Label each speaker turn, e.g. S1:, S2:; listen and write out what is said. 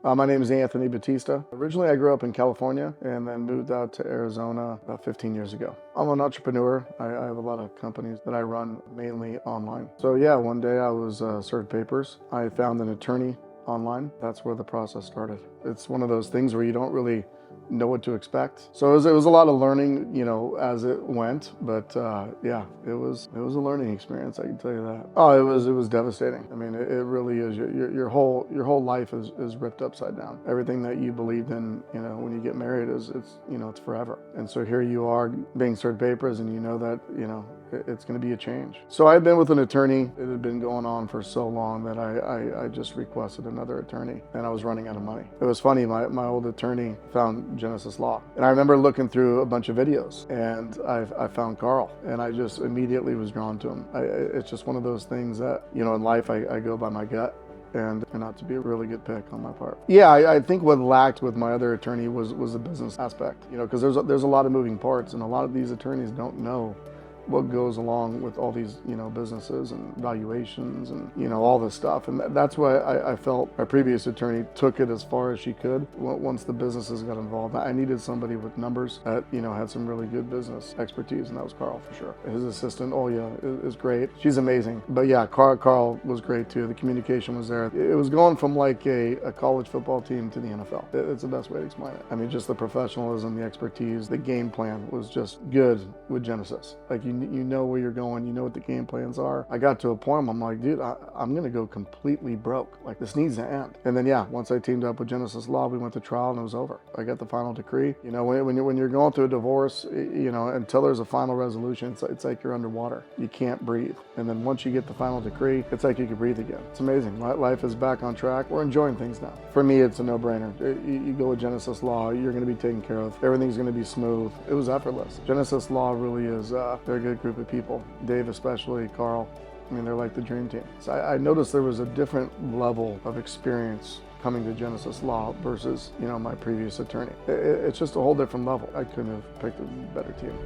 S1: My name is Anthony Batista. Originally, I grew up in California and then moved out to Arizona about 15 years ago. I'm an entrepreneur. I have a lot of companies that I run mainly online. So yeah, one day I was served papers. I found an attorney online. That's where the process started. It's one of those things where you don't really know what to expect. So it was a lot of learning, as it went. But yeah, it was a learning experience. I can tell you that. Oh, it was devastating. I mean, it really is. Your whole life is ripped upside down. Everything that you believed in, when you get married it's forever. And so here you are being served papers, and you know that it's going to be a change. So I had been with an attorney. It had been going on for so long that I just requested another attorney, and I was running out of money. It was funny. My old attorney found Genesis Law, and I remember looking through a bunch of videos, and I found Carl, and I just immediately was drawn to him. It's just one of those things that in life I go by my gut. And turned out to be a really good pick on my part. Yeah, I think what lacked with my other attorney was the business aspect. Because there's a lot of moving parts, and a lot of these attorneys don't know what goes along with all these, businesses and valuations and, all this stuff. And that's why I felt my previous attorney took it as far as she could. Once the businesses got involved, I needed somebody with numbers that, had some really good business expertise, and that was Carl for sure. His assistant, is great. She's amazing. But yeah, Carl was great too. The communication was there. It was going from like a college football team to the NFL. It's the best way to explain it. I mean, just the professionalism, the expertise, the game plan was just good with Genesis. Like you know where you're going, you know what the game plans are. I got to a point where I'm like, dude, I'm gonna go completely broke. Like, this needs to end. And then yeah, once I teamed up with Genesis Law, we went to trial and it was over. I got the final decree. When you're going through a divorce, until there's a final resolution, it's like you're underwater. You can't breathe. And then once you get the final decree, it's like you can breathe again. It's amazing. Life is back on track. We're enjoying things now. For me, it's a no-brainer. You go with Genesis Law, you're gonna be taken care of. Everything's gonna be smooth. It was effortless. Genesis Law really is, they're a good group of people. Dave especially, Carl. I mean, they're like the dream team. So I noticed there was a different level of experience coming to Genesis Law versus, my previous attorney. It's just a whole different level. I couldn't have picked a better team.